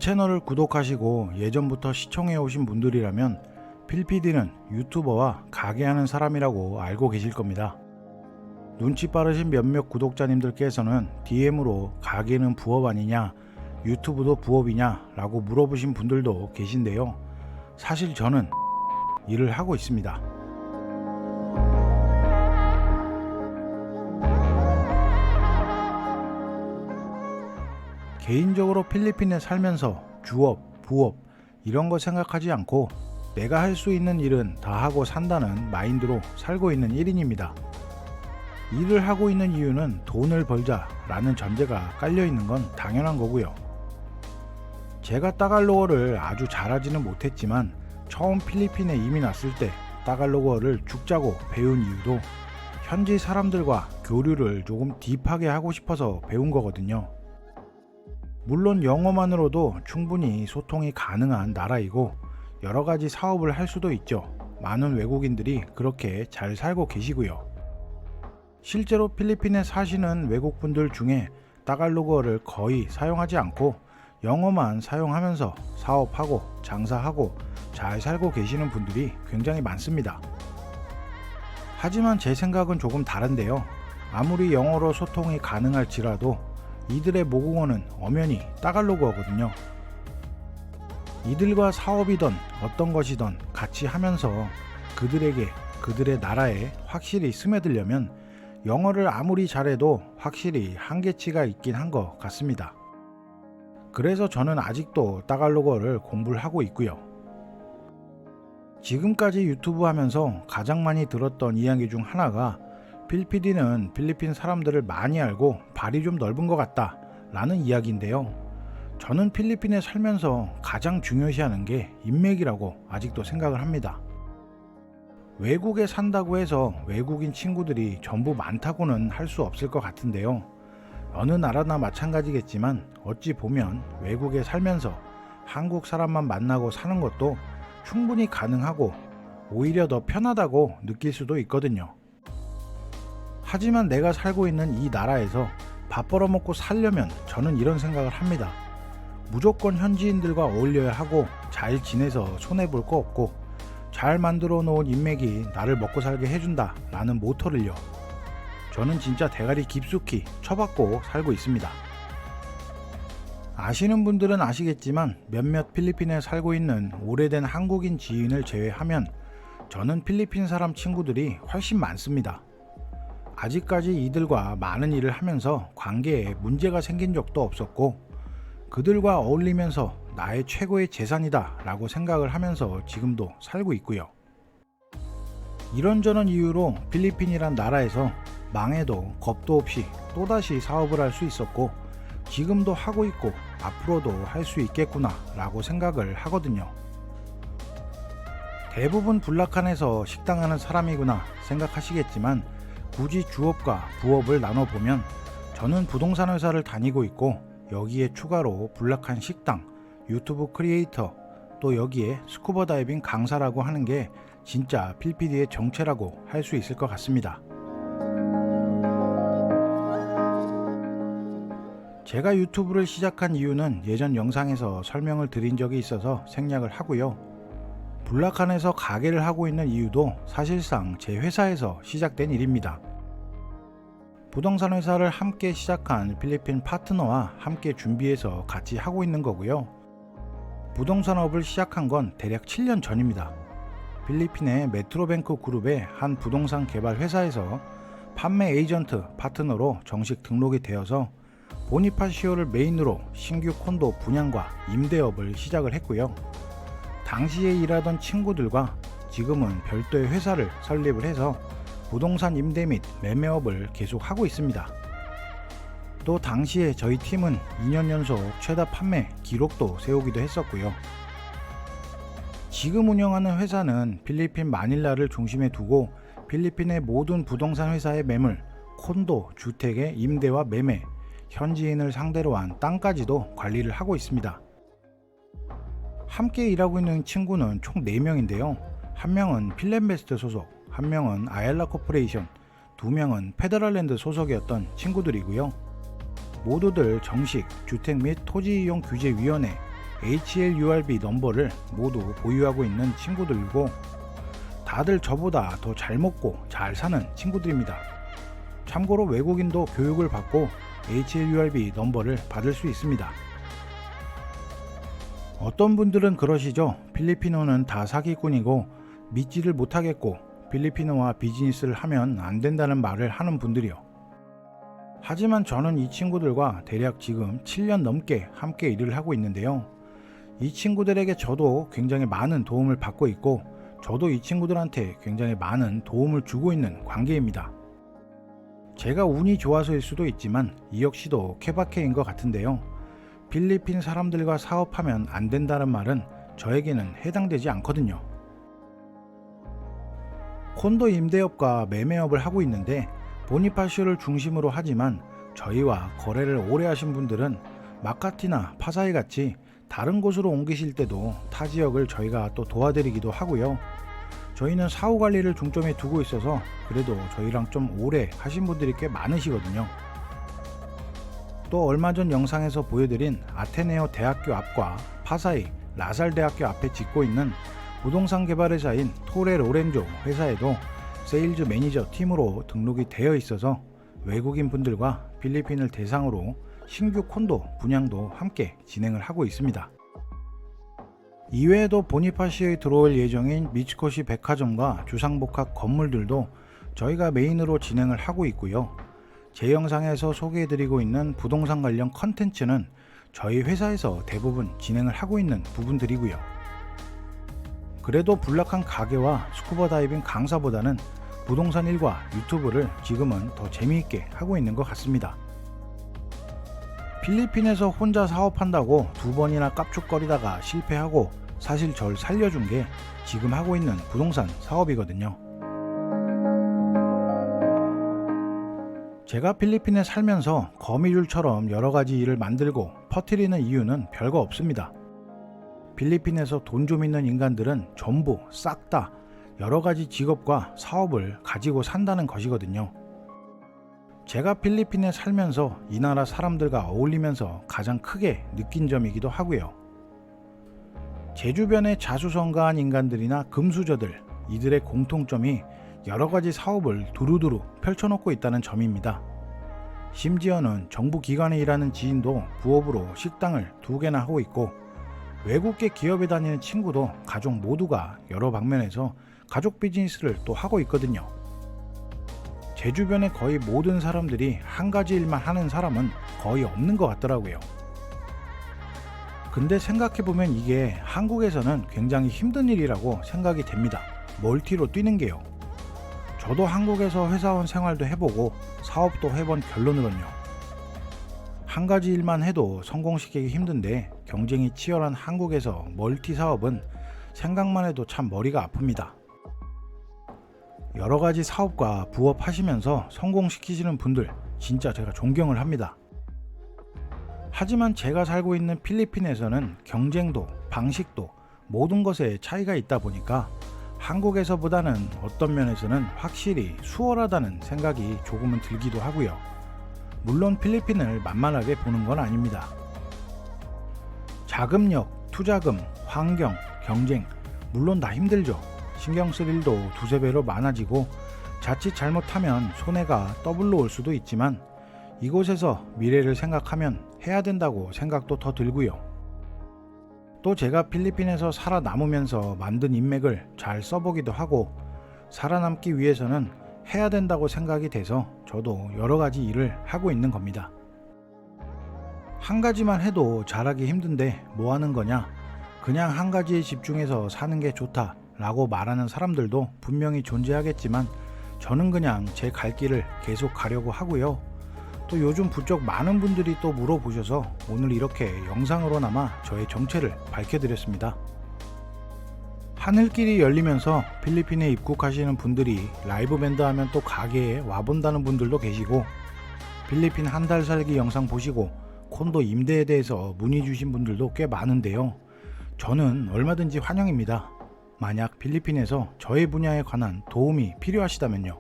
채널을 구독하시고 예전부터 시청해 오신 분들이라면 필PD는 유튜버와 가게하는 사람이라고 알고 계실 겁니다. 눈치 빠르신 몇몇 구독자님들께서는 DM으로 가게는 부업 아니냐, 유튜브도 부업이냐 라고 물어보신 분들도 계신데요. 사실 저는 일을 하고 있습니다. 개인적으로 필리핀에 살면서 주업, 부업 이런 거 생각하지 않고 내가 할 수 있는 일은 다 하고 산다는 마인드로 살고 있는 1인입니다. 일을 하고 있는 이유는 돈을 벌자 라는 전제가 깔려 있는 건 당연한 거고요. 제가 따갈로어를 아주 잘하지는 못했지만 처음 필리핀에 이민 왔을 때 따갈로어를 죽자고 배운 이유도 현지 사람들과 교류를 조금 딥하게 하고 싶어서 배운 거거든요. 물론 영어만으로도 충분히 소통이 가능한 나라이고 여러 가지 사업을 할 수도 있죠. 많은 외국인들이 그렇게 잘 살고 계시고요. 실제로 필리핀에 사시는 외국분들 중에 따갈로그어를 거의 사용하지 않고 영어만 사용하면서 사업하고 장사하고 잘 살고 계시는 분들이 굉장히 많습니다. 하지만 제 생각은 조금 다른데요. 아무리 영어로 소통이 가능할지라도 이들의 모국어는 엄연히 따갈로그어거든요. 이들과 사업이든 어떤 것이든 같이 하면서 그들에게 그들의 나라에 확실히 스며들려면 영어를 아무리 잘해도 확실히 한계치가 있긴 한 것 같습니다. 그래서 저는 아직도 따갈로그어를 공부를 하고 있고요. 지금까지 유튜브 하면서 가장 많이 들었던 이야기 중 하나가 필PD는 필리핀 사람들을 많이 알고 발이 좀 넓은 것 같다 라는 이야기인데요. 저는 필리핀에 살면서 가장 중요시하는 게 인맥이라고 아직도 생각을 합니다. 외국에 산다고 해서 외국인 친구들이 전부 많다고는 할 수 없을 것 같은데요. 어느 나라나 마찬가지겠지만 어찌 보면 외국에 살면서 한국 사람만 만나고 사는 것도 충분히 가능하고 오히려 더 편하다고 느낄 수도 있거든요. 하지만 내가 살고 있는 이 나라에서 밥 벌어먹고 살려면 저는 이런 생각을 합니다. 무조건 현지인들과 어울려야 하고 잘 지내서 손해볼 거 없고 잘 만들어 놓은 인맥이 나를 먹고 살게 해준다 라는 모토를요. 저는 진짜 대가리 깊숙이 쳐박고 살고 있습니다. 아시는 분들은 아시겠지만 몇몇 필리핀에 살고 있는 오래된 한국인 지인을 제외하면 저는 필리핀 사람 친구들이 훨씬 많습니다. 아직까지 이들과 많은 일을 하면서 관계에 문제가 생긴 적도 없었고 그들과 어울리면서 나의 최고의 재산이다 라고 생각을 하면서 지금도 살고 있고요. 이런저런 이유로 필리핀이란 나라에서 망해도 겁도 없이 또다시 사업을 할 수 있었고 지금도 하고 있고 앞으로도 할 수 있겠구나 라고 생각을 하거든요. 대부분 불락한에서 식당하는 사람이구나 생각하시겠지만 굳이 주업과 부업을 나눠보면 저는 부동산 회사를 다니고 있고 여기에 추가로 불락한 식당, 유튜브 크리에이터, 또 여기에 스쿠버 다이빙 강사라고 하는 게 진짜 필PD의 정체라고 할 수 있을 것 같습니다. 제가 유튜브를 시작한 이유는 예전 영상에서 설명을 드린 적이 있어서 생략을 하고요. 불락한에서 가게를 하고 있는 이유도 사실상 제 회사에서 시작된 일입니다. 부동산 회사를 함께 시작한 필리핀 파트너와 함께 준비해서 같이 하고 있는 거고요. 부동산업을 시작한 건 대략 7년 전입니다. 필리핀의 메트로뱅크 그룹의 한 부동산 개발 회사에서 판매 에이전트 파트너로 정식 등록이 되어서 보니파시오를 메인으로 신규 콘도 분양과 임대업을 시작을 했고요. 당시에 일하던 친구들과 지금은 별도의 회사를 설립을 해서 부동산 임대 및 매매업을 계속 하고 있습니다. 또 당시에 저희 팀은 2년 연속 최다 판매 기록도 세우기도 했었고요. 지금 운영하는 회사는 필리핀 마닐라를 중심에 두고 필리핀의 모든 부동산 회사의 매물, 콘도, 주택의 임대와 매매, 현지인을 상대로 한 땅까지도 관리를 하고 있습니다. 함께 일하고 있는 친구는 총 4명인데요. 한 명은 필렘베스트 소속, 한 명은 아엘라 코퍼레이션, 2명은 페더럴랜드 소속이었던 친구들이고요. 모두들 정식 주택 및 토지이용 규제위원회 HLURB 넘버를 모두 보유하고 있는 친구들이고 다들 저보다 더 잘 먹고 잘 사는 친구들입니다. 참고로 외국인도 교육을 받고 HLURB 넘버를 받을 수 있습니다. 어떤 분들은 그러시죠. 필리핀어는 다 사기꾼이고 믿지를 못하겠고 필리핀어와 비즈니스를 하면 안 된다는 말을 하는 분들이요. 하지만 저는 이 친구들과 대략 지금 7년 넘게 함께 일을 하고 있는데요. 이 친구들에게 저도 굉장히 많은 도움을 받고 있고 저도 이 친구들한테 굉장히 많은 도움을 주고 있는 관계입니다. 제가 운이 좋아서일 수도 있지만 이 역시도 케바케인 것 같은데요. 필리핀 사람들과 사업하면 안 된다는 말은 저에게는 해당되지 않거든요. 콘도 임대업과 매매업을 하고 있는데 보니파시오를 중심으로 하지만 저희와 거래를 오래 하신 분들은 마카티나 파사이 같이 다른 곳으로 옮기실 때도 타 지역을 저희가 또 도와드리기도 하고요. 저희는 사후 관리를 중점에 두고 있어서 그래도 저희랑 좀 오래 하신 분들이 꽤 많으시거든요. 또 얼마 전 영상에서 보여드린 아테네오 대학교 앞과 파사이 라살 대학교 앞에 짓고 있는 부동산 개발 회사인 토레 로렌조 회사에도 세일즈 매니저 팀으로 등록이 되어 있어서 외국인 분들과 필리핀을 대상으로 신규 콘도 분양도 함께 진행을 하고 있습니다. 이외에도 보니파시오에 들어올 예정인 미츠코시 백화점과 주상복합 건물들도 저희가 메인으로 진행을 하고 있고요. 제 영상에서 소개해드리고 있는 부동산 관련 컨텐츠는 저희 회사에서 대부분 진행을 하고 있는 부분들이고요. 그래도 불락한 가게와 스쿠버 다이빙 강사보다는 부동산 일과 유튜브를 지금은 더 재미있게 하고 있는 것 같습니다. 필리핀에서 혼자 사업한다고 2번이나 깝죽거리다가 실패하고 사실 절 살려준 게 지금 하고 있는 부동산 사업이거든요. 제가 필리핀에 살면서 거미줄처럼 여러가지 일을 만들고 퍼뜨리는 이유는 별거 없습니다. 필리핀에서 돈 좀 있는 인간들은 전부 싹 다 여러가지 직업과 사업을 가지고 산다는 것이거든요. 제가 필리핀에 살면서 이 나라 사람들과 어울리면서 가장 크게 느낀 점이기도 하고요. 제 주변의 자수성가한 인간들이나 금수저들, 이들의 공통점이 여러가지 사업을 두루두루 펼쳐놓고 있다는 점입니다. 심지어는 정부 기관에 일하는 지인도 부업으로 식당을 2개나 하고 있고 외국계 기업에 다니는 친구도 가족 모두가 여러 방면에서 가족 비즈니스를 또 하고 있거든요. 제 주변의 거의 모든 사람들이 한 가지 일만 하는 사람은 거의 없는 것 같더라고요. 근데 생각해보면 이게 한국에서는 굉장히 힘든 일이라고 생각이 됩니다. 멀티로 뛰는 게요. 저도 한국에서 회사원 생활도 해보고 사업도 해본 결론으로는요. 한 가지 일만 해도 성공시키기 힘든데 경쟁이 치열한 한국에서 멀티 사업은 생각만 해도 참 머리가 아픕니다. 여러가지 사업과 부업 하시면서 성공시키시는 분들 진짜 제가 존경을 합니다. 하지만 제가 살고 있는 필리핀에서는 경쟁도 방식도 모든 것에 차이가 있다 보니까 한국에서보다는 어떤 면에서는 확실히 수월하다는 생각이 조금은 들기도 하고요. 물론 필리핀을 만만하게 보는 건 아닙니다. 자금력, 투자금, 환경, 경쟁 물론 다 힘들죠. 신경 쓸 일도 2~3배로 많아지고 자칫 잘못하면 손해가 더블로 올 수도 있지만 이곳에서 미래를 생각하면 해야 된다고 생각도 더 들고요. 또 제가 필리핀에서 살아남으면서 만든 인맥을 잘 써보기도 하고 살아남기 위해서는 해야 된다고 생각이 돼서 저도 여러가지 일을 하고 있는 겁니다. 한 가지만 해도 잘하기 힘든데 뭐 하는 거냐? 그냥 한 가지에 집중해서 사는 게 좋다 라고 말하는 사람들도 분명히 존재하겠지만 저는 그냥 제 갈 길을 계속 가려고 하고요. 또 요즘 부쩍 많은 분들이 또 물어보셔서 오늘 이렇게 영상으로나마 저의 정체를 밝혀드렸습니다. 하늘길이 열리면서 필리핀에 입국하시는 분들이 라이브 밴드 하면 또 가게에 와본다는 분들도 계시고 필리핀 한 달 살기 영상 보시고 콘도 임대에 대해서 문의 주신 분들도 꽤 많은데요. 저는 얼마든지 환영입니다. 만약 필리핀에서 저의 분야에 관한 도움이 필요하시다면요.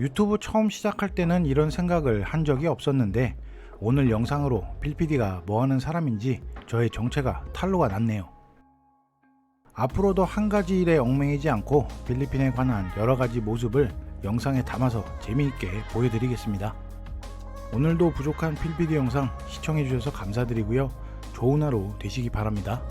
유튜브 처음 시작할 때는 이런 생각을 한 적이 없었는데 오늘 영상으로 필PD가 뭐하는 사람인지 저의 정체가 탄로가 났네요. 앞으로도 한 가지 일에 얽매이지 않고 필리핀에 관한 여러가지 모습을 영상에 담아서 재미있게 보여드리겠습니다. 오늘도 부족한 필PD 영상 시청해주셔서 감사드리고요. 좋은 하루 되시기 바랍니다.